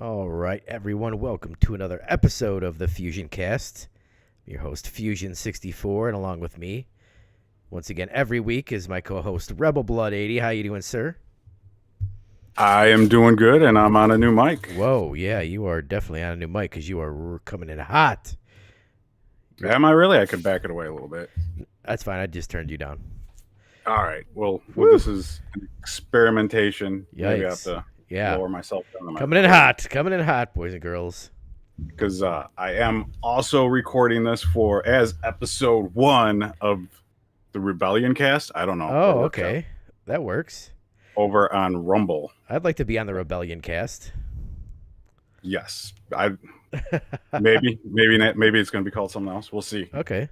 All right, everyone, welcome to another episode of the FusionCast. Your host, Fusion64, and along with me, once again, every week is my co-host, Rebel Blood 80. How you doing, sir? I am doing good, and I'm on a new mic. Whoa, yeah, you are definitely on a new mic because you are coming in hot. Am I really? I could back it away a little bit. That's fine. I just turned you down. All right. Well, this is an experimentation. Maybe I have Yikes. to lower myself down. Coming in hot, boys and girls. Because I am also recording this as episode 1 of the Rebellion Cast. I don't know. Oh, okay. That works. Over on Rumble. I'd like to be on the Rebellion Cast. Yes. Maybe it's going to be called something else. We'll see. Okay.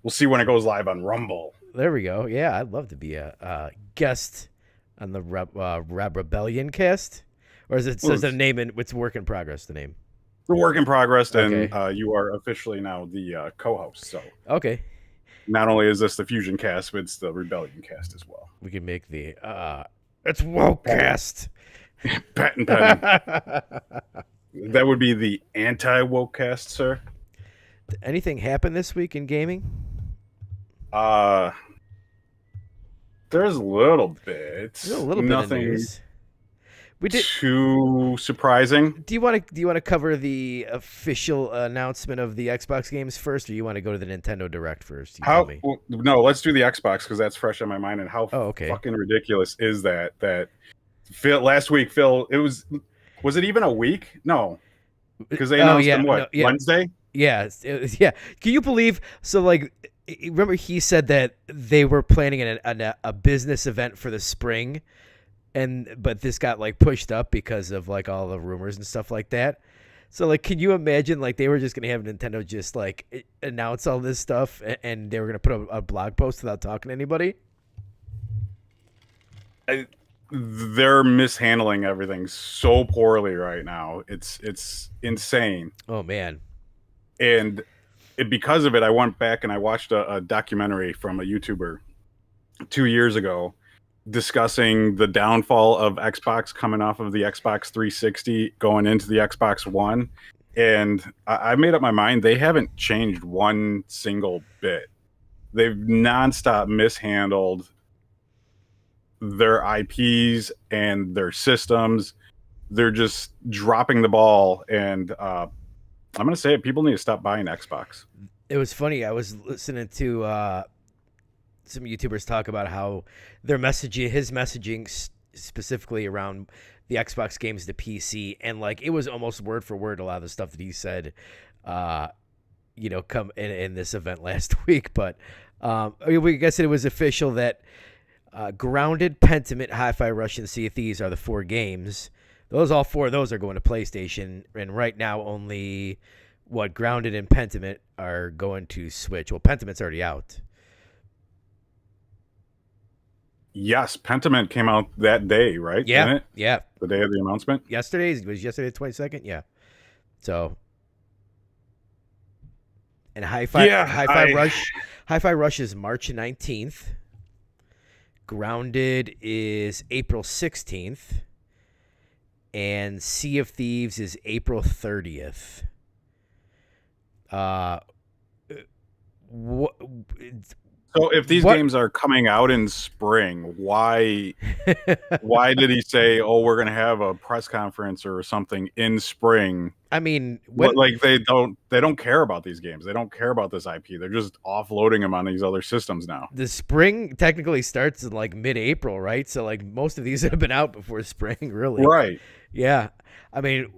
We'll see when it goes live on Rumble. There we go. Yeah, I'd love to be a guest on the Rebellion Cast. Or is it says the name in it's work in progress, the name? The work in progress, and you are officially now the co-host. So okay. Not only is this the Fusion Cast, but it's the Rebellion Cast as well. We can make the it's woke cast. Patent. That would be the anti-woke cast, sir. Did anything happen this week in gaming? There's a little bit. There's a little Nothing bit of news. We did too surprising. Do you want to cover the official announcement of the Xbox games first, or you want to go to the Nintendo Direct first? No, let's do the Xbox because that's fresh on my mind. And how fucking ridiculous is that? That Phil last week, Phil, was it even a week? No, because they announced them Wednesday. Yeah, yeah. Can you believe? So like, remember he said that they were planning a business event for the spring. But this got like pushed up because of like all the rumors and stuff like that. So like, can you imagine like they were just gonna have Nintendo just like announce all this stuff and they were gonna put a blog post without talking to anybody? They're mishandling everything so poorly right now. It's insane. Oh man! And because of it, I went back and I watched a documentary from a YouTuber 2 years ago, discussing the downfall of Xbox coming off of the Xbox 360 going into the Xbox One. And I made up my mind. They haven't changed one single bit. They've nonstop mishandled their IPs and their systems. They're just dropping the ball. And I'm going to say it. People need to stop buying Xbox. It was funny. I was listening to some YouTubers talk about how his messaging specifically around the Xbox games to PC, and like it was almost word for word a lot of the stuff that he said, come in this event last week. But we guess it was official that Grounded, Pentiment, Hi-Fi Rush, and Sea of Thieves are the 4 games. All 4 of those are going to PlayStation, and right now only Grounded and Pentiment are going to Switch. Well, Pentiment's already out. Yes, Pentiment came out that day, right? Yeah, Didn't it? Yeah. The day of the announcement? Was yesterday the 22nd? Yeah. So. And Hi-Fi Rush is March 19th. Grounded is April 16th. And Sea of Thieves is April 30th. So if these games are coming out in spring, why did he say, "Oh, we're going to have a press conference or something in spring"? I mean, they don't care about these games. They don't care about this IP. They're just offloading them on these other systems now. The spring technically starts in like mid-April, right? So like most of these have been out before spring, really. Right. Yeah. I mean,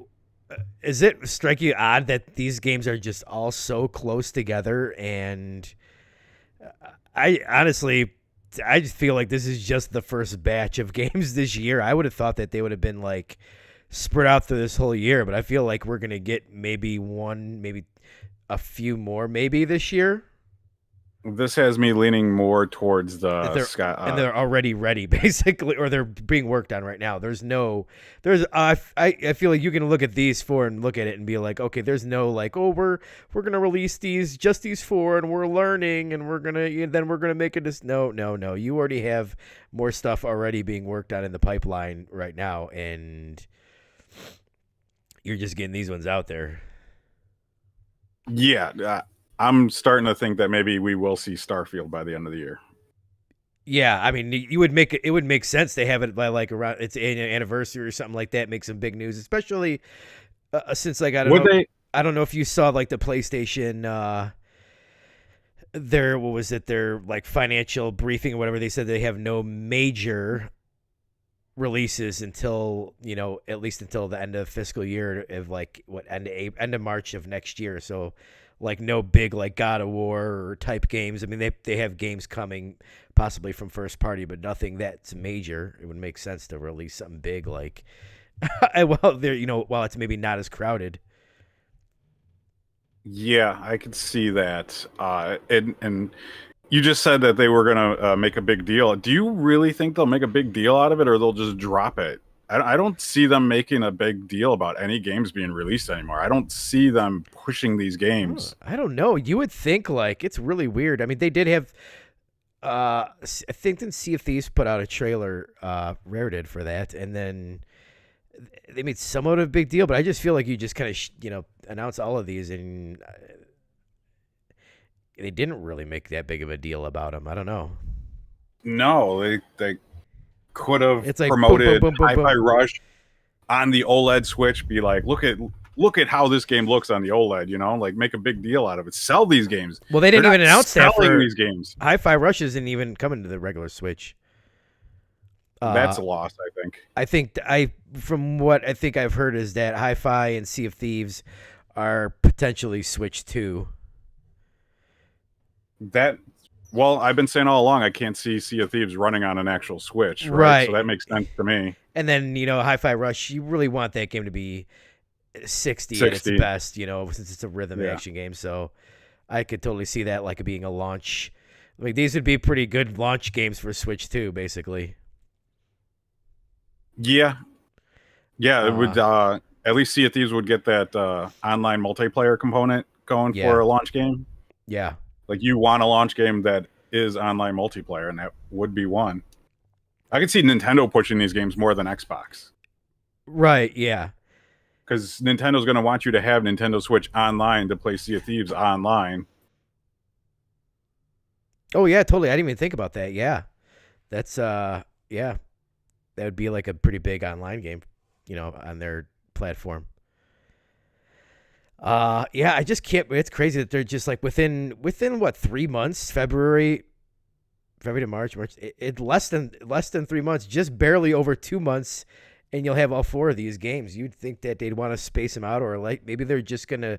is it strike you odd that these games are just all so close together? And I honestly, I just feel like this is just the first batch of games this year. I would have thought that they would have been like spread out through this whole year, but I feel like we're going to get maybe a few more maybe this year. This has me leaning more towards and they're already ready, basically, or they're being worked on right now. I feel like you can look at these 4 and look at it and be like, okay, there's no like, oh, we're gonna release these 4 and we're learning and we're gonna make it this. No. You already have more stuff already being worked on in the pipeline right now, and You're just getting these ones out there. Yeah, I'm starting to think that maybe we will see Starfield by the end of the year. Yeah, I mean, it would make sense to have it by like around its anniversary or something like that. Make some big news, especially since like Would they? I don't know if you saw like the PlayStation their what was it their like financial briefing or whatever. They said they have no major releases until at least until the end of fiscal year of like what end of March of next year. So like no big like God of War or type games. I mean they have games coming possibly from first party, but nothing that's major. It would make sense to release something big like well there while it's maybe not as crowded. Yeah, I could see that. And you just said that they were going to make a big deal. Do you really think they'll make a big deal out of it, or they'll just drop it? I don't see them making a big deal about any games being released anymore. I don't see them pushing these games. I don't know. You would think like it's really weird. I mean, they did have. I think then Sea of Thieves put out a trailer. Rare did for that, and then they made somewhat of a big deal. But I just feel like you just kind of announce all of these, and they didn't really make that big of a deal about them. I don't know. No, they could have It's like promoted boom, boom, boom, boom, Hi-Fi boom. Rush on the OLED Switch. Be like, look at how this game looks on the OLED. Like make a big deal out of it. Sell these games. Well, they didn't They're even not announce that selling for these games. Hi-Fi Rush isn't even coming to the regular Switch. That's a loss, I think. From what I think I've heard is that Hi-Fi and Sea of Thieves are potentially Switch 2. Well, I've been saying all along I can't see Sea of Thieves running on an actual Switch, right? Right. So that makes sense to me. And then, Hi-Fi Rush, you really want that game to be 60 at its 60. best, since it's a rhythm Yeah. action game. So I could totally see that like being a launch. Like these would be pretty good launch games for Switch 2, basically. Yeah. Yeah, it would at least Sea of Thieves would get that online multiplayer component going Yeah. for a launch game. Yeah. Like you want a launch game that is online multiplayer, and that would be one. I could see Nintendo pushing these games more than Xbox. Right, yeah. Because Nintendo's going to want you to have Nintendo Switch online to play Sea of Thieves online. Oh, yeah, totally. I didn't even think about that. Yeah. That's, yeah. That would be like a pretty big online game, on their platform. Yeah, I just can't. It's crazy that they're just like within what 3 months, February to March, it less than 3 months, just barely over 2 months, and you'll have all four of these games. You'd think that they'd want to space them out, or like maybe they're just gonna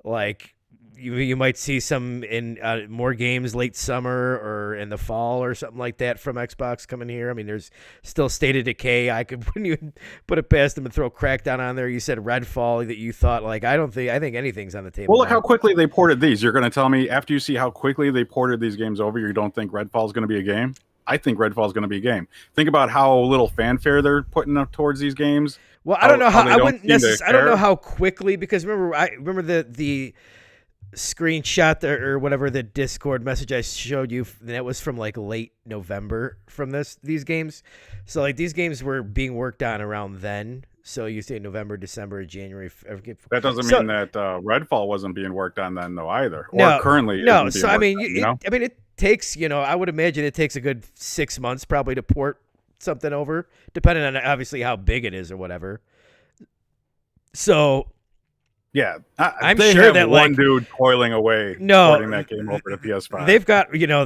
like you might see some in more games late summer or in the fall or something like that from Xbox coming here. I mean, there's still State of Decay. I wouldn't even put it past them and throw Crackdown on there. You said Redfall that you thought like I think anything's on the table. Well, look now. how quickly they ported these. You're going to tell me after you see how quickly they ported these games over, you don't think Redfall's going to be a game? I think Redfall's going to be a game. Think about how little fanfare they're putting up towards these games. Well, I don't know how I wouldn't necessarily. I don't know care. how quickly, because remember the screenshot or whatever, the Discord message I showed you, that was from like late November from these games. So like these games were being worked on around then. So you say November, December, January. That doesn't mean that Redfall wasn't being worked on then, though, either. No, or currently. No, isn't so I mean, being worked on, it takes, I would imagine it takes a good 6 months probably to port something over, depending on obviously how big it is or whatever. So yeah, I'm they sure have that one like dude toiling away porting that game over to PS5.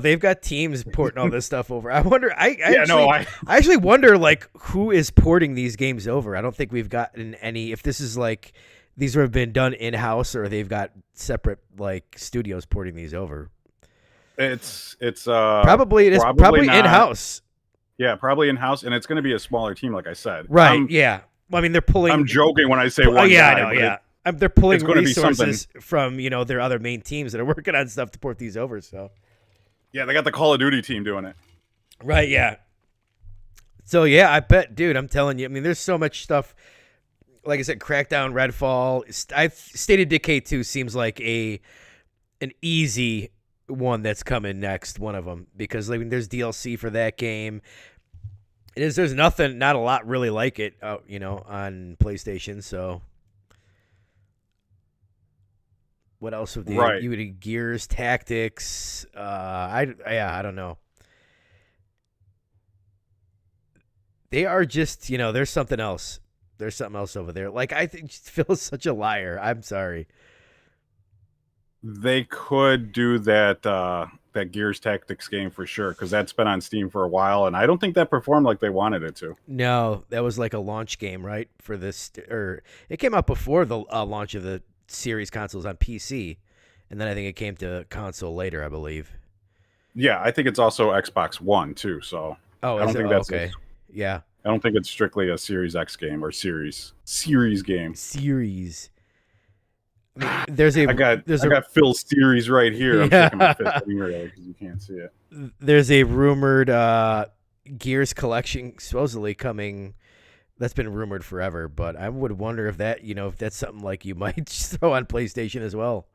They've got teams porting all this stuff over. I wonder. I actually wonder like who is porting these games over. I don't think we've gotten any. If this is like these have been done in house or they've got separate like studios porting these over. It's probably in house. Yeah, probably in house, and it's going to be a smaller team, like I said. Right. Yeah. Well, I mean, they're pulling. I'm joking when I say one. Yeah, guy, I know. Yeah. They're pulling resources from their other main teams that are working on stuff to port these over. So, yeah, they got the Call of Duty team doing it. Right. Yeah. So yeah, I bet, dude. I'm telling you. I mean, there's so much stuff. Like I said, Crackdown, Redfall. State of Decay 2 seems like an easy one that's coming next. One of them, because I mean, there's DLC for that game. There's not a lot really like it, on PlayStation. So. What else have they? Right. You would Gears Tactics. I don't know. They are just there's something else. There's something else over there. Like I think Phil's such a liar. I'm sorry. They could do that Gears Tactics game for sure, because that's been on Steam for a while, and I don't think that performed like they wanted it to. No, that was like a launch game, right? For this, or it came out before the launch of the series consoles on PC, and then I think it came to console later, I believe. Yeah, I think it's also Xbox One too. So Oh, I is don't it? think Oh, that's okay. Yeah. I don't think it's strictly a Series X game or series game. Series. I mean, there's a I got Phil's series right here. I'm yeah. shaking my fist angrily because you can't see it. There's a rumored Gears collection supposedly coming. That's been rumored forever, but I would wonder if that if that's something like you might throw on PlayStation as well.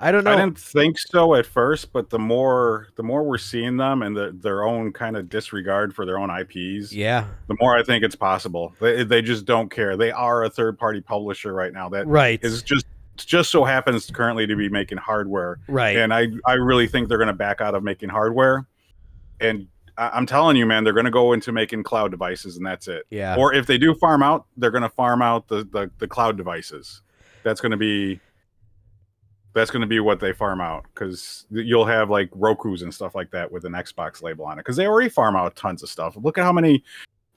I don't know. I didn't think so at first, but the more we're seeing them and their own kind of disregard for their own IPs, Yeah. the more I think it's possible. They just don't care. They are a third party publisher right now that Right. is just so happens currently to be making hardware. Right. And I really think they're going to back out of making hardware. And I'm telling you, man, they're going to go into making cloud devices, and that's it. Yeah. Or if they do farm out, they're going to farm out the cloud devices. That's going to be what they farm out, because you'll have like Roku's and stuff like that with an Xbox label on it, because they already farm out tons of stuff. Look at how many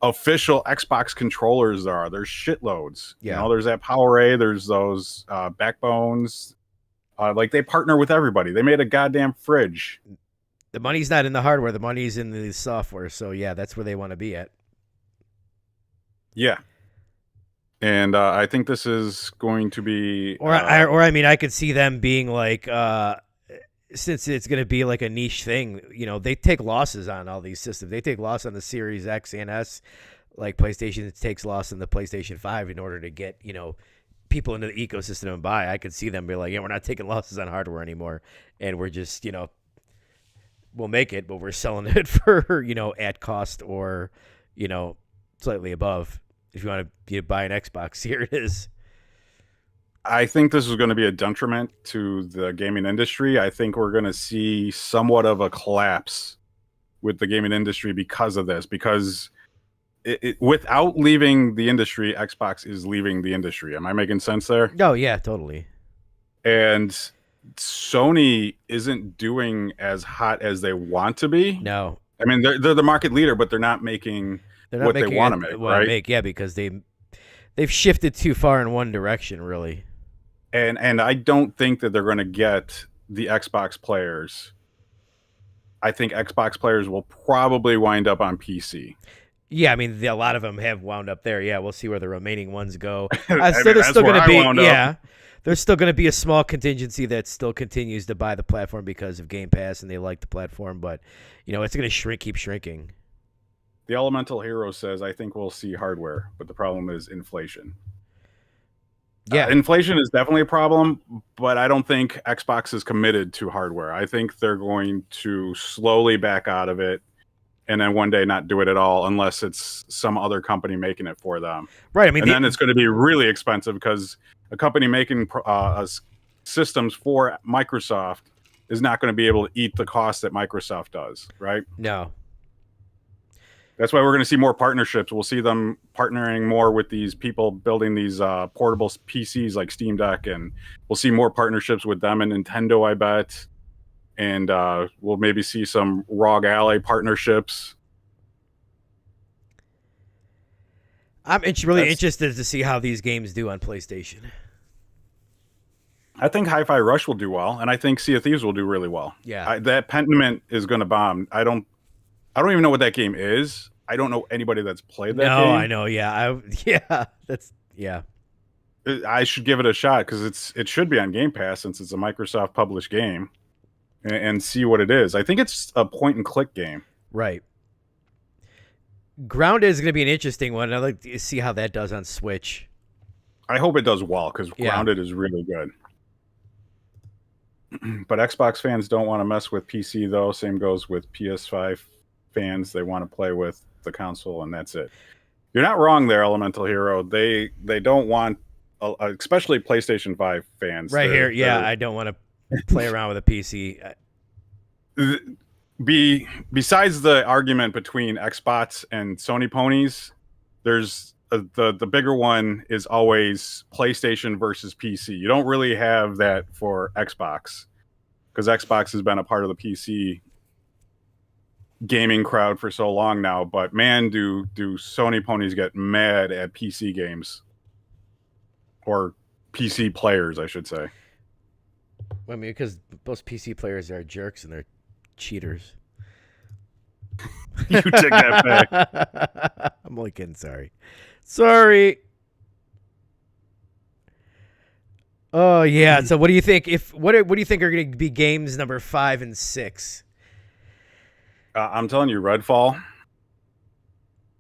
official Xbox controllers there are. There's shitloads. Yeah. There's that PowerA, there's those Backbones. Like, they partner with everybody. They made a goddamn fridge. The money's not in the hardware. The money's in the software. So yeah, that's where they want to be at. Yeah. And I think this is going to be, I mean, I could see them being like, since it's going to be like a niche thing, they take losses on all these systems. They take loss on the Series X and S, like PlayStation takes loss on the PlayStation 5 in order to get, people into the ecosystem and buy. I could see them be like, yeah, we're not taking losses on hardware anymore. And we're just, we'll make it, but we're selling it for, at cost or, slightly above. If you want to buy an Xbox, here it is. I think this is going to be a detriment to the gaming industry. I think we're going to see somewhat of a collapse with the gaming industry because of this. Because without leaving the industry, Xbox is leaving the industry. Am I making sense there? No, yeah, totally. And Sony isn't doing as hot as they want to be. No. I mean, they're the market leader, but they're not making what they want to make, right? Yeah, because they've shifted too far in one direction, really. And I don't think that they're going to get the Xbox players. I think Xbox players will probably wind up on PC. Yeah, I mean, a lot of them have wound up there. Yeah, we'll see where the remaining ones go. There's still going to be, there's still going to be a small contingency that still continues to buy the platform because of Game Pass and they like the platform, but it's going to keep shrinking. The Elemental Hero says, I think we'll see hardware, but the problem is inflation. Yeah. Inflation is definitely a problem, but I don't think Xbox is committed to hardware. I think they're going to slowly back out of it and then one day not do it at all unless it's some other company making it for them. Right. I mean, then it's going to be really expensive because a company making systems for Microsoft is not going to be able to eat the cost that Microsoft does, right? No. That's why we're going to see more partnerships. We'll see them partnering more with these people building these portable PCs like Steam Deck, and we'll see more partnerships with them and Nintendo, I bet. And we'll maybe see some ROG Ally partnerships. I'm really interested to see how these games do on PlayStation. I think Hi-Fi Rush will do well, and I think Sea of Thieves will do really well. Yeah, that Pentiment is going to bomb. I don't even know what that game is. I don't know anybody that's played that game. No, I know. Yeah, I should give it a shot because it should be on Game Pass since it's a Microsoft published game, and see what it is. I think it's a point and click game. Right. Grounded is going to be an interesting one. I'd like to see how that does on Switch. I hope it does well because Grounded is really good. But Xbox fans don't want to mess with PC though. Same goes with PS5 fans. They want to play with the console, and that's it. You're not wrong there, Elemental Hero. They don't want especially PlayStation 5 fans. Right here, yeah, I don't want to play around with a PC. Besides the argument between Xbox and Sony ponies, there's the bigger one is always PlayStation versus PC. You don't really have that for Xbox because Xbox has been a part of the PC gaming crowd for so long now. But man, do Sony ponies get mad at PC games or PC players, I should say. I mean, because most PC players are jerks and they're cheaters. You take that back. I'm only kidding. Sorry. Oh yeah. So what do you think? What do you think are going to be games number 5 and 6? I'm telling you, Redfall.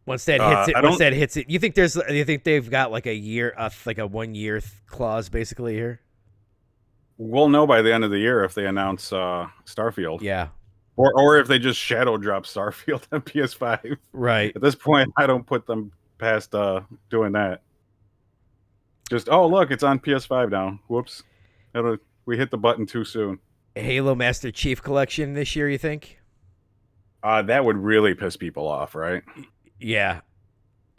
Once that hits it, you think they've got like a year, like a 1 year clause basically here? We'll know by the end of the year if they announce Starfield. Yeah. Or if they just shadow drop Starfield on PS5. Right. At this point, I don't put them past doing that. Just, oh, look, it's on PS5 now. Whoops. We hit the button too soon. Halo Master Chief Collection this year, you think? That would really piss people off, right? Yeah.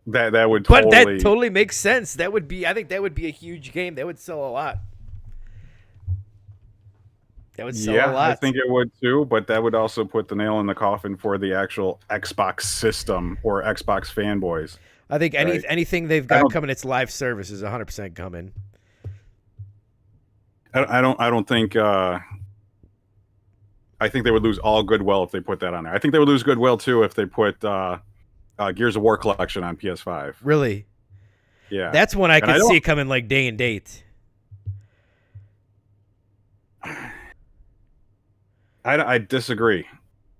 That would totally... But that totally makes sense. I think that would be a huge game. That would sell a lot. That would sell a lot. I think it would too, but that would also put the nail in the coffin for the actual Xbox system or Xbox fanboys. I think anything they've got coming, its live service is 100% coming. I don't think. I think they would lose all goodwill if they put that on there. I think they would lose goodwill too if they put Gears of War collection on PS5. Really? Yeah, that's one I could see coming like day and date. I disagree.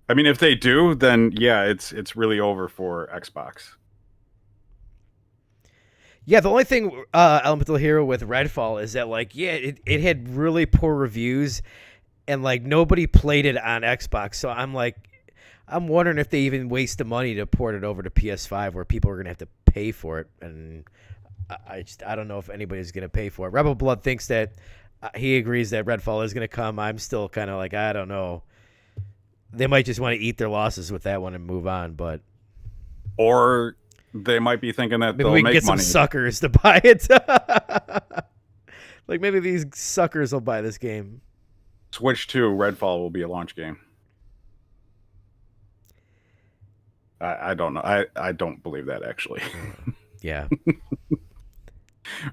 I mean, if they do, then yeah, it's really over for Xbox. Yeah, the only thing Elemental Hero with Redfall is that like, yeah, it had really poor reviews and like nobody played it on Xbox. So I'm wondering if they even waste the money to port it over to PS5 where people are going to have to pay for it. And I don't know if anybody's going to pay for it. Rebel Blood thinks that he agrees that Redfall is going to come. I'm still kind of like, I don't know. They might just want to eat their losses with that one and move on, but or they might be thinking that maybe they'll we can make get money. Some suckers to buy it. Like maybe these suckers will buy this game. Switch 2, Redfall will be a launch game. I don't know. I don't believe that actually. Yeah.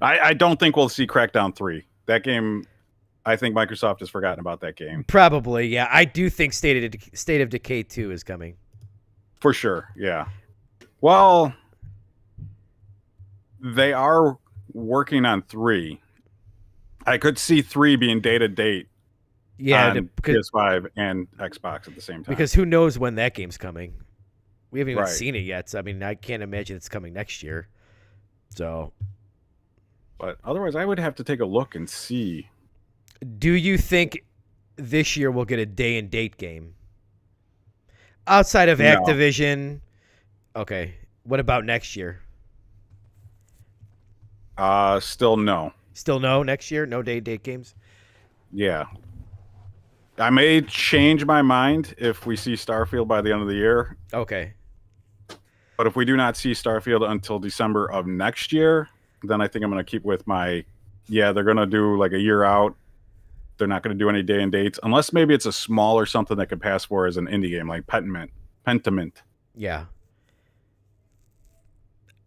I don't think we'll see Crackdown 3. That game, I think Microsoft has forgotten about that game. Probably, yeah. I do think State of Decay 2 is coming. For sure, yeah. Well, they are working on 3. I could see 3 being date on PS5 and Xbox at the same time. Because who knows when that game's coming. We haven't even seen it yet. So, I mean, I can't imagine it's coming next year. So... But otherwise, I would have to take a look and see. Do you think this year we'll get a day and date game? Outside of Activision? Okay. What about next year? Still no. Still no next year? No day and date games? Yeah. I may change my mind if we see Starfield by the end of the year. Okay. But if we do not see Starfield until December of next year... then I think I'm going to keep with my, they're going to do like a year out. They're not going to do any day and dates, unless maybe it's a small or something that could pass for as an indie game, like Pentiment. Yeah.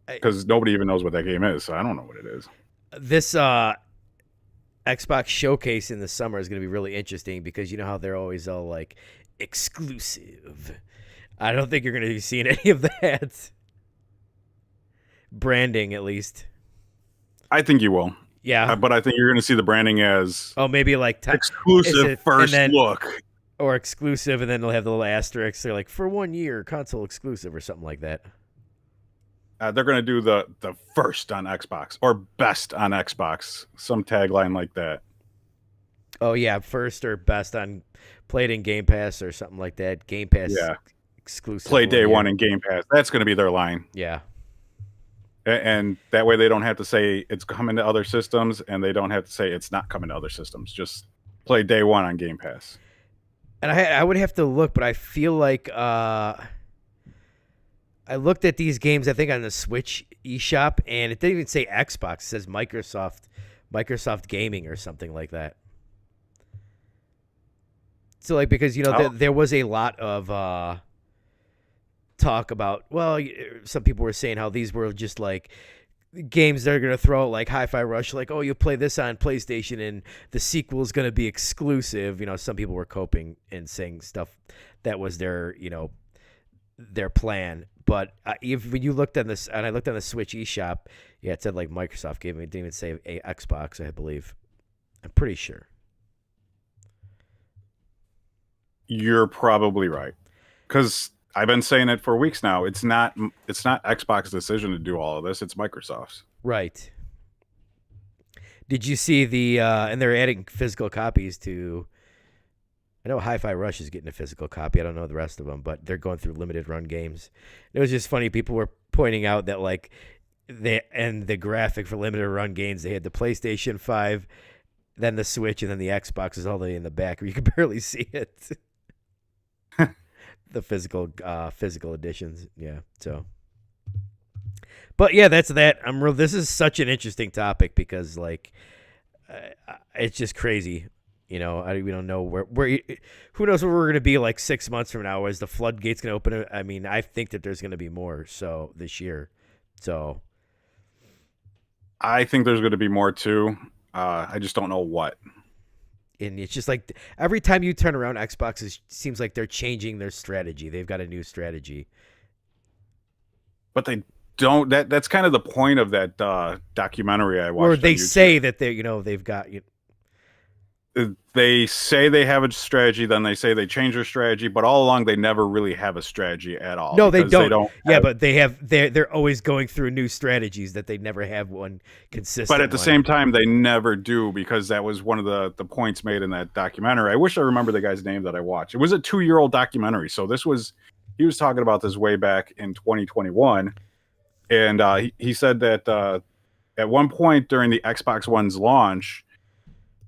Because nobody even knows what that game is, so I don't know what it is. This Xbox showcase in the summer is going to be really interesting because you know how they're always all like exclusive. I don't think you're going to be seeing any of that. Branding, at least. I think you will. Yeah. But I think you're going to see the branding as... Oh, maybe like... exclusive first look. Or exclusive, and then they'll have the little asterisks. They're like, for 1 year, console exclusive or something like that. They're going to do the first on Xbox or best on Xbox. Some tagline like that. Oh, yeah. First or best on... Played in Game Pass or something like that. Game Pass exclusive. Play day one in Game Pass. That's going to be their line. Yeah. And that way they don't have to say it's coming to other systems, and they don't have to say it's not coming to other systems. Just play day one on Game Pass. And I would have to look, but I feel like I looked at these games, I think, on the Switch eShop, and it didn't even say Xbox. It says Microsoft Gaming or something like that. So, like, because, there was a lot of talk about, well, some people were saying how these were just, like, games that are going to throw out, like, Hi-Fi Rush, like, oh, you play this on PlayStation, and the sequel is going to be exclusive. Some people were coping and saying stuff that was their plan. But when you looked on this, and I looked on the Switch eShop, yeah, it said like Microsoft Gaming. It didn't even say a Xbox, I believe. I'm pretty sure. You're probably right, because I've been saying it for weeks now. It's not Xbox's decision to do all of this. It's Microsoft's. Right. Did you see and they're adding physical copies to, I know Hi-Fi Rush is getting a physical copy. I don't know the rest of them, but they're going through limited run games. It was just funny. People were pointing out that, like, the graphic for limited run games, they had the PlayStation 5, then the Switch, and then the Xbox is all the way in the back where you can barely see it. The physical editions. Yeah. So, but yeah, that's that. This is such an interesting topic because, like, it's just crazy. We don't know where who knows where we're going to be like 6 months from now as the floodgates going to open. I mean, I think that there's going to be more so this year. So I think there's going to be more too. I just don't know what. And it's just like every time you turn around, Xbox seems like they're changing their strategy. They've got a new strategy. But they don't. That's kind of the point of that documentary I watched. Or they say that they've got. They say they have a strategy, then they say they change their strategy, but all along they never really have a strategy at all. No, they don't. But they're always going through new strategies that they never have one consistent. But at the same time, they never do, because that was one of the points made in that documentary. I wish I remember the guy's name that I watched. It was a 2-year-old documentary, so he was talking about this way back in 2021, and he said that at one point during the Xbox One's launch,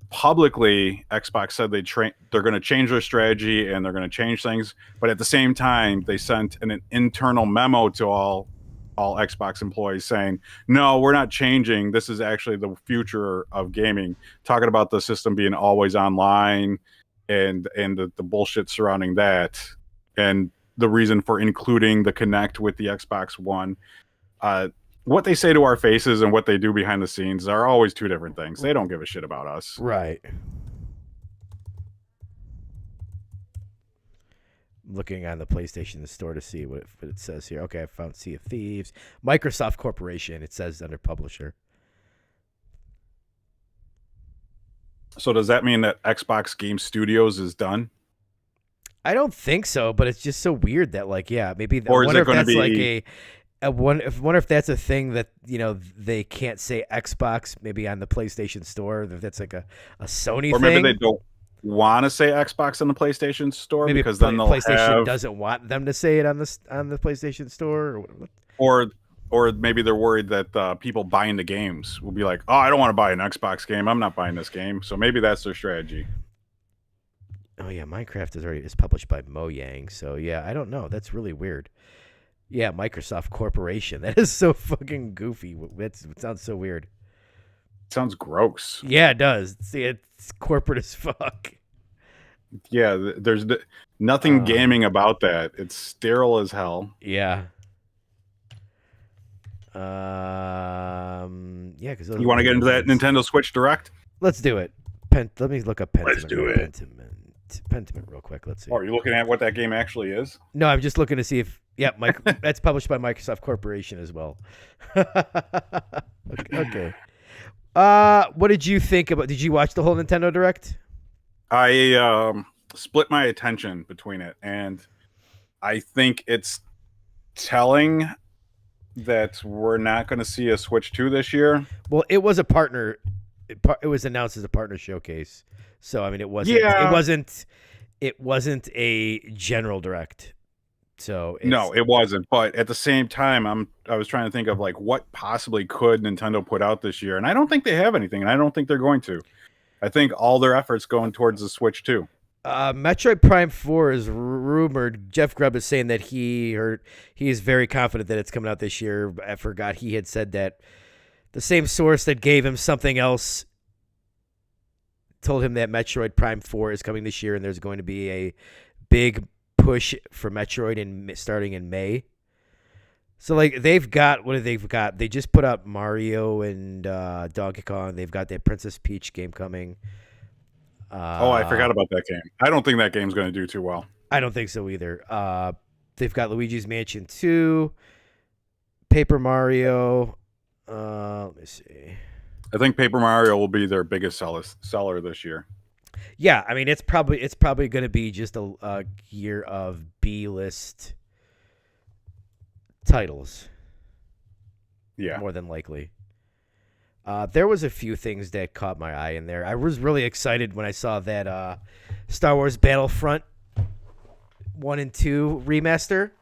publicly Xbox said they're going to change their strategy and they're going to change things, but at the same time they sent an internal memo to all Xbox employees saying, no, we're not changing, this is actually the future of gaming, talking about the system being always online and the bullshit surrounding that, and the reason for including the Kinect with the Xbox One. What they say to our faces and what they do behind the scenes are always two different things. They don't give a shit about us. Right. Looking on the PlayStation Store to see what it says here. Okay, I found Sea of Thieves. Microsoft Corporation, it says under publisher. So does that mean that Xbox Game Studios is done? I don't think so, but it's just so weird that, like, yeah, maybe. Or is it going to be like I wonder if that's a thing that they can't say Xbox maybe on the PlayStation Store. If that's like a Sony or thing, maybe they don't want to say Xbox on the PlayStation Store, maybe because then PlayStation doesn't want them to say it on the PlayStation Store, or maybe they're worried that people buying the games will be like, oh, I don't want to buy an Xbox game. I'm not buying this game. So maybe that's their strategy. Oh yeah, Minecraft is published by Mojang. So yeah, I don't know. That's really weird. Yeah, Microsoft Corporation. That is so fucking goofy. It sounds so weird. It sounds gross. Yeah, it does. See, it's corporate as fuck. Yeah, there's nothing gaming about that. It's sterile as hell. Yeah. Yeah, because you want to get into that Nintendo Switch Direct? Let's do it. Let me look up Pentiment. Let's do it. Pentiment real quick. Let's see. Oh, are you looking at what that game actually is? No, I'm just looking to see if. Yeah, that's published by Microsoft Corporation as well. Okay. What did you think about? Did you watch the whole Nintendo Direct? I split my attention between it, and I think it's telling that we're not going to see a Switch 2 this year. Well, it was a partner. It was announced as a partner showcase, so I mean, it wasn't. Yeah. It wasn't a general Direct. So No, it's it wasn't. But at the same time, I was trying to think of like what possibly could Nintendo put out this year, and I don't think they have anything, and I don't think they're going to. I think all their efforts going towards the Switch too. Metroid Prime 4 is rumored. Jeff Grubb is saying that he is very confident that it's coming out this year. I forgot he had said that the same source that gave him something else told him that Metroid Prime 4 is coming this year, and there's going to be a big push for Metroid starting in May. So like they've got what do they've got? They just put up Mario and Donkey Kong. They've got that Princess Peach game coming. Oh, I forgot about that game. I don't think that game's going to do too well. I don't think so either. They've got Luigi's Mansion 2, Paper Mario. Let me see. I think Paper Mario will be their biggest seller this year. Yeah, I mean it's probably going to be just a year of B-list titles. Yeah, more than likely. There was a few things that caught my eye in there. I was really excited when I saw that Star Wars Battlefront 1 and 2 remaster.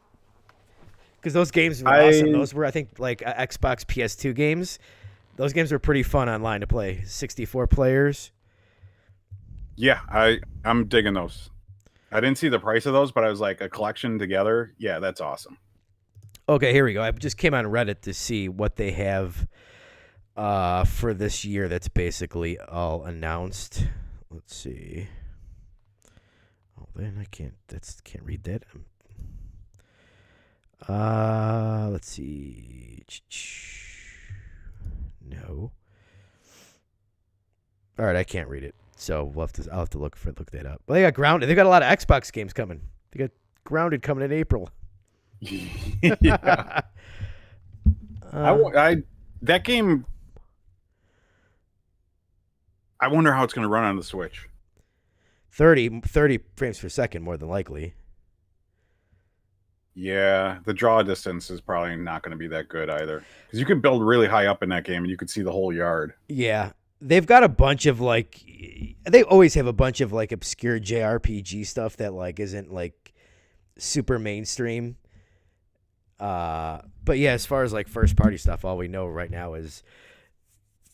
Because those games were awesome. Those were, I think, like Xbox PS2 games. Those games were pretty fun online to play. 64 players. Yeah, I'm digging those. I didn't see the price of those, but I was like, a collection together. Yeah, that's awesome. Okay, here we go. I just came on Reddit to see what they have for this year that's basically all announced. Let's see. Oh, then I can't read that. Let's see. No. All right, I can't read it. So I'll have to look that up. But they got Grounded. They got a lot of Xbox games coming. They got Grounded coming in April. Yeah. That game, I wonder how it's going to run on the Switch. 30 frames per second, more than likely. Yeah, the draw distance is probably not going to be that good either. Because you could build really high up in that game and you could see the whole yard. Yeah. They've got a bunch of they always have a bunch of like obscure JRPG stuff that like isn't like super mainstream. But yeah, as far as like first party stuff, all we know right now is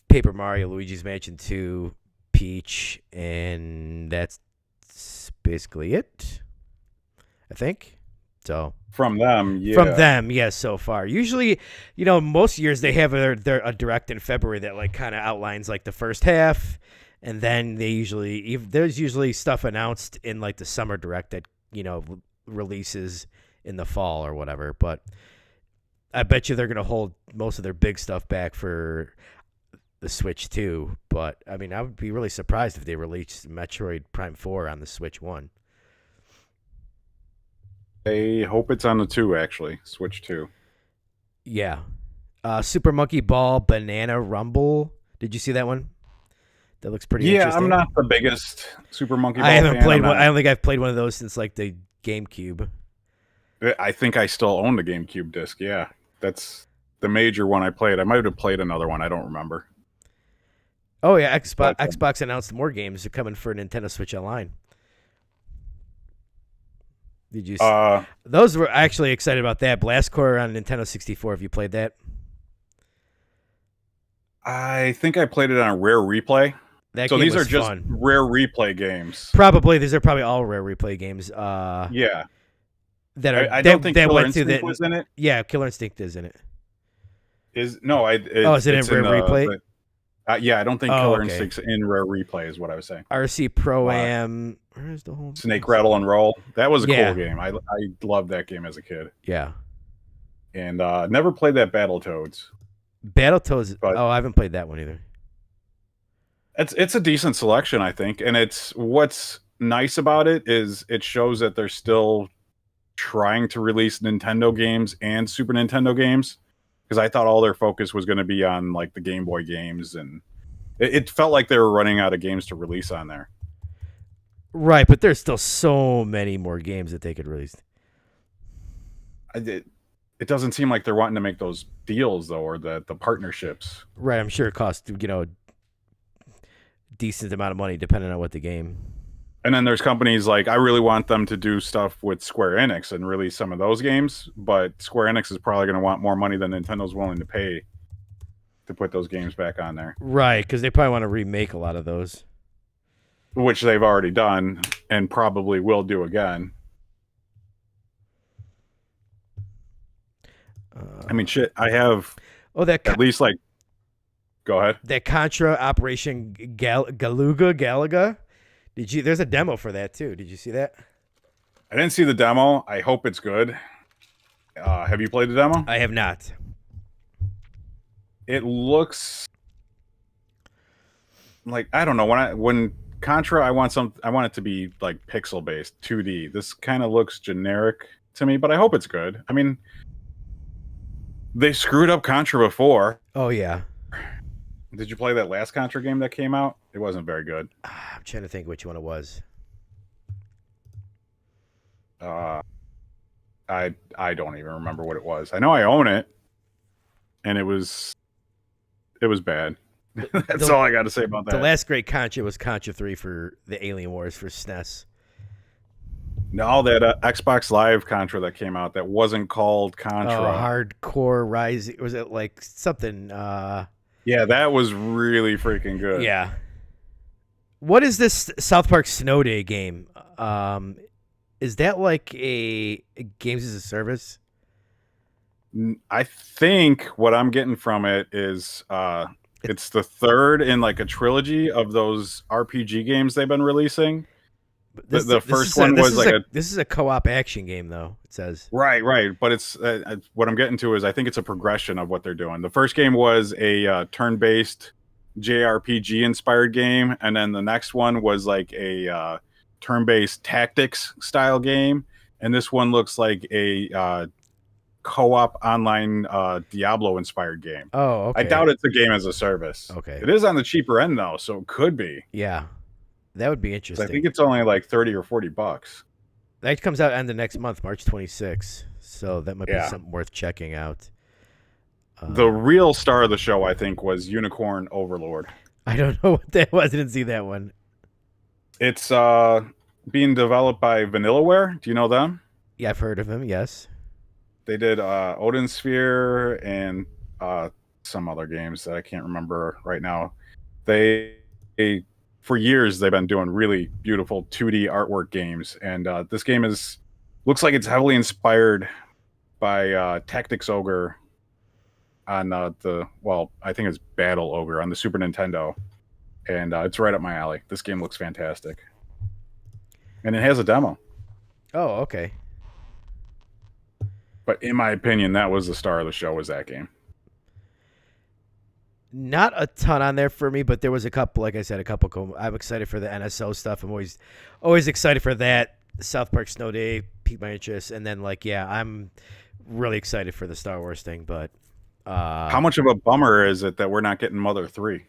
Paper Mario, Luigi's Mansion 2, Peach, and that's basically it, I think. So from them, yes, so far. Usually, most years they have a direct in February that like kind of outlines like the first half, and then there's usually stuff announced in like the summer direct that releases in the fall or whatever. But I bet you they're gonna hold most of their big stuff back for the Switch too. But I mean, I would be really surprised if they released Metroid Prime 4 on the Switch 1. I hope it's on the 2, actually. Switch 2. Yeah. Super Monkey Ball Banana Rumble. Did you see that one? That looks pretty interesting. I'm not the biggest Super Monkey Ball I haven't fan. played one. I don't think I've played one of those since like the GameCube. I think I still own the GameCube disc. Yeah, that's the major one I played. I might have played another one. I don't remember. Oh yeah, Xbox announced more games are coming for Nintendo Switch Online. Did you? Those were actually excited about that. Blast Core on Nintendo 64. Have you played that? I think I played it on Rare Replay. So these are just fun. Rare Replay games. Probably these are probably all Rare Replay games. Yeah. I don't think Killer Instinct was in it. Yeah, Killer Instinct is in it. Is it in Rare Replay? Yeah, I don't think Killer Instinct's in Rare Replay is what I was saying. RC Pro-Am. Where's the whole Snake Rattle and Roll. That was a cool game. I loved that game as a kid. Yeah. And never played that Battletoads. Battletoads. I haven't played that one either. It's a decent selection, I think. And what's nice about it is it shows that they're still trying to release Nintendo games and Super Nintendo games. Because I thought all their focus was going to be on like the Game Boy games, and it felt like they were running out of games to release on there. Right, but there's still so many more games that they could release. It doesn't seem like they're wanting to make those deals though, or the partnerships. Right, I'm sure it costs decent amount of money depending on what the game. And then there's companies like I really want them to do stuff with Square Enix and release some of those games, but Square Enix is probably going to want more money than Nintendo's willing to pay to put those games back on there, Right, because they probably want to remake a lot of those. which they've already done and probably will do again. I mean, shit, I have Oh, that at least like, go ahead. that Contra Operation Galaga. Did you? There's a demo for that too. Did you see that? I didn't see the demo. I hope it's good. Have you played the demo? I have not. It looks like I don't know when Contra I want it to be like pixel based 2D. This kind of looks generic to me, but I hope it's good. I mean, they screwed up Contra before. Oh yeah. Did you play that last Contra game that came out? It wasn't very good. I'm trying to think which one it was. I don't even remember what it was. I know I own it, and it was bad. That's all I got to say about that. The last great Contra was Contra 3 for the Alien Wars for SNES. No, that Xbox Live Contra that came out that wasn't called Contra. Oh, Hardcore Rising. Was it like something? Yeah, that was really freaking good. Yeah. What is this South Park Snow Day game? Is that like a games as a service? I think what I'm getting from it is it's the third in like a trilogy of those RPG games they've been releasing. The first one was like this is a co-op action game though. It says right, but it's what I'm getting to is I think it's a progression of what they're doing. The first game was a turn-based JRPG inspired game, and then the next one was like a turn-based tactics style game, and this one looks like a co-op online Diablo inspired game. Oh, okay. I doubt it's a game as a service. Okay. It is on the cheaper end though, so it could be. Yeah. That would be interesting. I think it's only like $30 or $40. That comes out end of next month, March 26th. So that might be something worth checking out. The real star of the show, I think, was Unicorn Overlord. I don't know what that was. I didn't see that one. It's being developed by Vanillaware. Do you know them? Yeah, I've heard of him. Yes. They did Odin Sphere and some other games that I can't remember right now. They for years they've been doing really beautiful 2D artwork games, and this game looks like it's heavily inspired by Tactics Ogre on I think it's Battle Ogre on the Super Nintendo, and it's right up my alley. This game looks fantastic, and it has a demo. Oh, okay. But in my opinion, that was the star of the show. Was that game? Not a ton on there for me, but there was a couple. Like I said, a couple. I'm excited for the NSO stuff. I'm always excited for that. South Park Snow Day piqued my interest, and then I'm really excited for the Star Wars thing. But how much of a bummer is it that we're not getting Mother 3?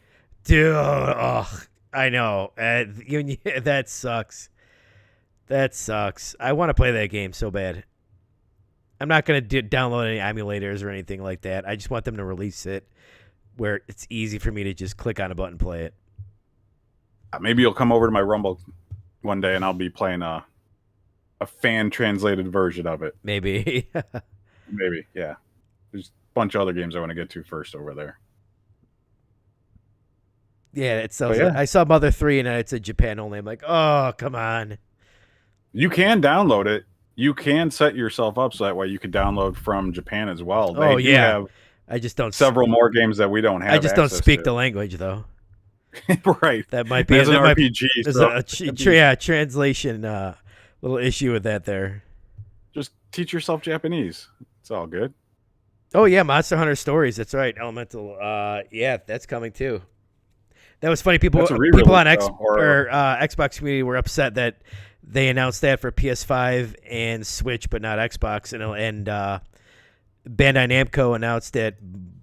Dude, I know. That sucks. That sucks. I want to play that game so bad. I'm not going to download any emulators or anything like that. I just want them to release it where it's easy for me to just click on a button and play it. Maybe you'll come over to my Rumble one day and I'll be playing a fan translated version of it. Maybe. Maybe, yeah. There's a bunch of other games I want to get to first over there. Yeah, it sells. I saw Mother 3 and it's a Japan only. I'm like, oh, come on. You can download it. You can set yourself up so that way you could download from Japan as well. They have I just don't. Several more games that we don't have. I just don't speak the language though. Right. That might be as an RPG. There's a translation little issue with that there. Just teach yourself Japanese. It's all good. Oh yeah, Monster Hunter Stories. That's right. Elemental. Yeah, that's coming too. That was funny. People on Xbox community were upset that they announced that for PS5 and Switch, but not Xbox. And Bandai Namco announced that